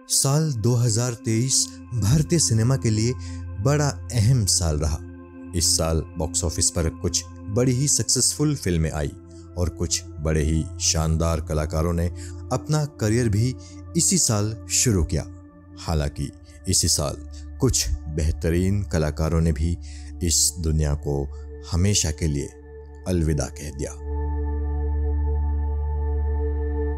साल 2023 भारतीय सिनेमा के लिए बड़ा अहम साल रहा। इस साल बॉक्स ऑफिस पर कुछ बड़ी ही सक्सेसफुल फिल्में आई और कुछ बड़े ही शानदार कलाकारों ने अपना करियर भी इसी साल शुरू किया। हालांकि इसी साल कुछ बेहतरीन कलाकारों ने भी इस दुनिया को हमेशा के लिए अलविदा कह दिया।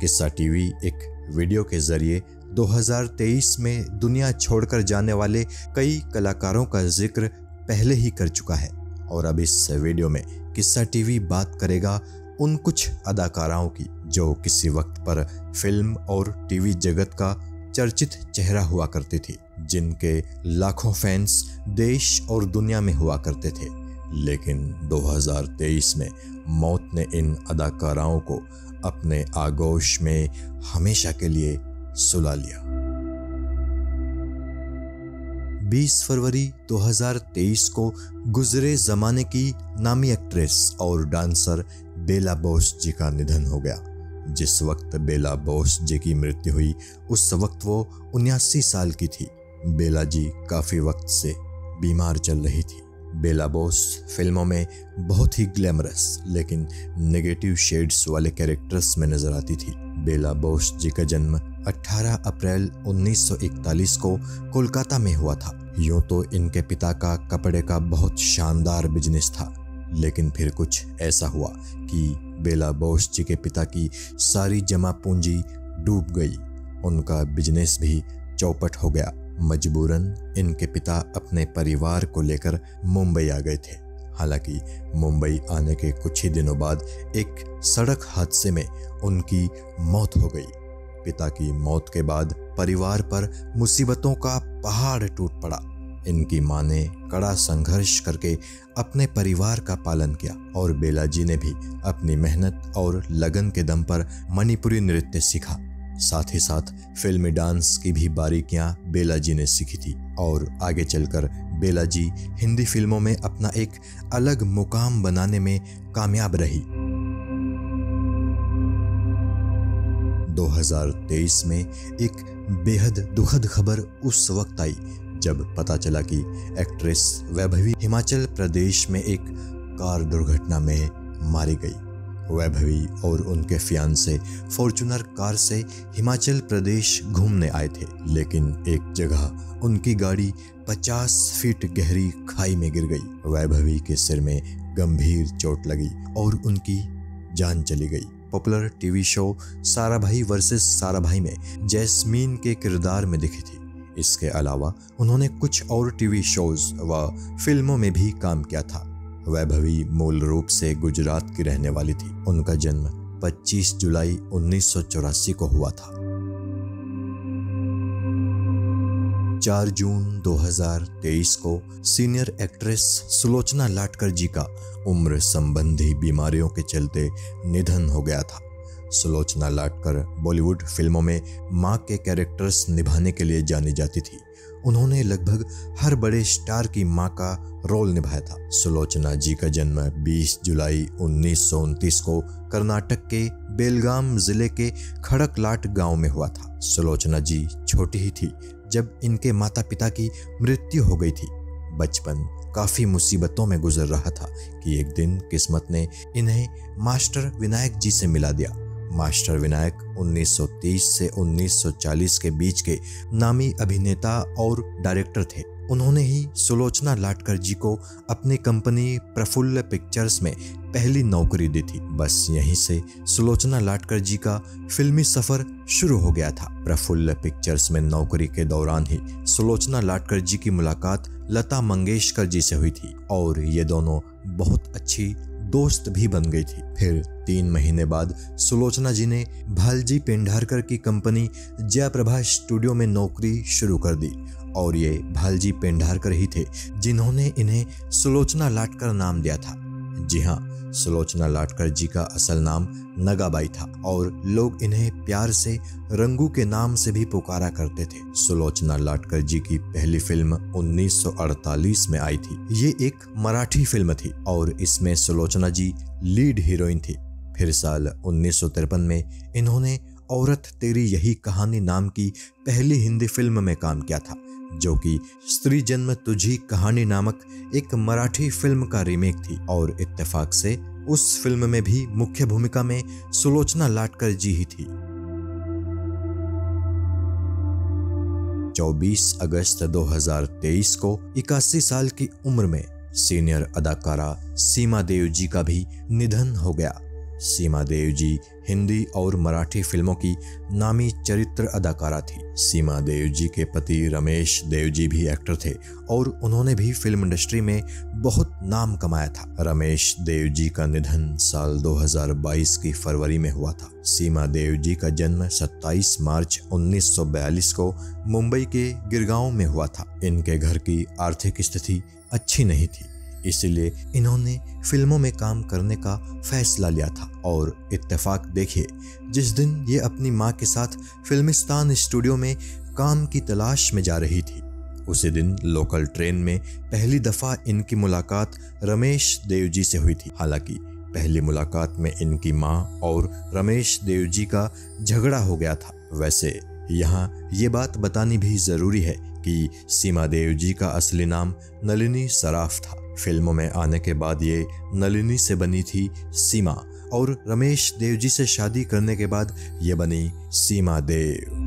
किस्सा टीवी एक वीडियो के जरिए 2023 में दुनिया छोड़कर जाने वाले कई कलाकारों का जिक्र पहले ही कर चुका है और अब इस वीडियो में किस्सा टीवी बात करेगा उन कुछ अदाकाराओं की जो किसी वक्त पर फिल्म और टीवी जगत का चर्चित चेहरा हुआ करती थी, जिनके लाखों फैंस देश और दुनिया में हुआ करते थे। लेकिन 2023 में मौत ने इन अदाकाराओं को अपने आगोश में हमेशा के लिए सुला लिया। 20 फरवरी 2023 को गुजरे जमाने की नामी एक्ट्रेस और डांसर बेला बोस जी का निधन हो गया। जिस वक्त बेला बोस जी की मृत्यु हुई उस वक्त वो 79 साल की थी। बेला जी काफी वक्त से बीमार चल रही थी। बेला बोस फिल्मों में बहुत ही ग्लैमरस लेकिन नेगेटिव शेड्स वाले कैरेक्टर्स में नजर आती थी। बेला बोस जी का जन्म 18 अप्रैल 1941 को कोलकाता में हुआ था। यूं तो इनके पिता का कपड़े का बहुत शानदार बिजनेस था, लेकिन फिर कुछ ऐसा हुआ कि बेला बोस जी के पिता की सारी जमा पूंजी डूब गई। उनका बिजनेस भी चौपट हो गया। मजबूरन इनके पिता अपने परिवार को लेकर मुंबई आ गए थे। हालांकि मुंबई आने के कुछ ही दिनों बाद एक सड़क हादसे में उनकी मौत हो गई। पिता की मौत के बाद परिवार पर मुसीबतों का पहाड़ टूट पड़ा। इनकी मां ने कड़ा संघर्ष करके अपने परिवार का पालन किया और बेला जी ने भी अपनी मेहनत और लगन के दम पर मणिपुरी नृत्य सीखा। साथ ही साथ फिल्मी डांस की भी बारीकियां बेला जी ने सीखी थी और आगे चलकर बेला जी हिंदी फिल्मों में अपना एक अलग मुकाम बनाने में कामयाब रही। 2023 में एक बेहद दुखद खबर उस वक्त आई जब पता चला कि एक्ट्रेस वैभवी हिमाचल प्रदेश में एक कार दुर्घटना में मारी गई। वैभवी और उनके फियांसे फॉर्च्यूनर कार से हिमाचल प्रदेश घूमने आए थे, लेकिन एक जगह उनकी गाड़ी 50 फीट गहरी खाई में गिर गई। वैभवी के सिर में गंभीर चोट लगी और उनकी जान चली गई। Popular TV show Sarabhai versus Sarabhai में जैस्मीन के किरदार में दिखी थी। इसके अलावा उन्होंने कुछ और टीवी शोज व फिल्मों में भी काम किया था। वैभवी मूल रूप से गुजरात की रहने वाली थी। उनका जन्म 25 जुलाई 1984 को हुआ था। 4 जून 2023 को सीनियर एक्ट्रेस सुलोचना लाटकर जी का उम्र संबंधी बीमारियों के चलते निधन हो गया था। सुलोचना लाटकर बॉलीवुड फिल्मों में मां के कैरेक्टर्स निभाने के लिए जानी जाती थी। उन्होंने लगभग हर बड़े स्टार की मां का रोल निभाया था। सुलोचना जी का जन्म 20 जुलाई 1929 को कर्नाटक के बेलगाम जिले के खड़कलाट गांव में हुआ था। सुलोचना जी छोटी ही थी जब इनके माता पिता की मृत्यु हो गई थी। बचपन काफी मुसीबतों में गुजर रहा था कि एक दिन किस्मत ने इन्हें मास्टर विनायक जी से मिला दिया। मास्टर विनायक 1930 से 1940 के बीच के नामी अभिनेता और डायरेक्टर थे। उन्होंने ही सुलोचना लाटकर जी को अपनी कंपनी प्रफुल्ल पिक्चर्स में पहली नौकरी दी थी। बस यहीं से सुलोचना लाटकर जी का फिल्मी सफर शुरू हो गया था। प्रफुल्ल पिक्चर्स में नौकरी के दौरान ही सुलोचना लाटकर जी की मुलाकात लता मंगेशकर जी से हुई थी और ये दोनों बहुत अच्छी दोस्त भी बन गई थी। फिर 3 महीने बाद सुलोचना जी ने भालजी पेंढारकर की कंपनी जयप्रभा स्टूडियो में नौकरी शुरू कर दी और ये भालजी पेंढारकर ही थे जिन्होंने इन्हें सुलोचना लाटकर नाम दिया था। जी हाँ, सुलोचना लाटकर जी का असल नाम नगाबाई था और लोग इन्हें प्यार से रंगू के नाम से भी पुकारा करते थे। सुलोचना लाटकर जी की पहली फिल्म 1948 में आई थी। ये एक मराठी फिल्म थी और इसमें सुलोचना जी लीड हीरोइन थी। फिर साल 1953 में इन्होंने औरत तेरी यही कहानी नाम की पहली हिंदी फिल्म में काम किया था, जो कि स्त्री जन्म तुझी कहानी नामक एक मराठी फिल्म का रीमेक थी। और इत्तेफाक से उस फिल्म में भी मुख्य भूमिका में सुलोचना लाटकर जी ही थी। 24 अगस्त 2023 को 81 साल की उम्र में सीनियर अदाकारा सीमा देव जी का भी निधन हो गया। सीमा देव जी हिंदी और मराठी फिल्मों की नामी चरित्र अदाकारा थी। सीमा देव जी के पति रमेश देव जी भी एक्टर थे और उन्होंने भी फिल्म इंडस्ट्री में बहुत नाम कमाया था। रमेश देव जी का निधन साल 2022 की फरवरी में हुआ था। सीमा देव जी का जन्म 27 मार्च 1942 को मुंबई के गिरगांव में हुआ था। इनके घर की आर्थिक स्थिति अच्छी नहीं थी, इसलिए इन्होंने फिल्मों में काम करने का फैसला लिया था। और इत्तेफाक देखिए, जिस दिन ये अपनी मां के साथ फिल्मिस्तान स्टूडियो में काम की तलाश में जा रही थी, उसी दिन लोकल ट्रेन में पहली दफा इनकी मुलाकात रमेश देव जी से हुई थी। हालांकि पहली मुलाकात में इनकी मां और रमेश देव जी का झगड़ा हो गया था। वैसे यहाँ ये बात बतानी भी जरूरी है कि सीमा देव जी का असली नाम नलिनी सराफ था। फिल्मों में आने के बाद ये नलिनी से बनी थी सीमा, और रमेश देव जी से शादी करने के बाद ये बनी सीमा देव।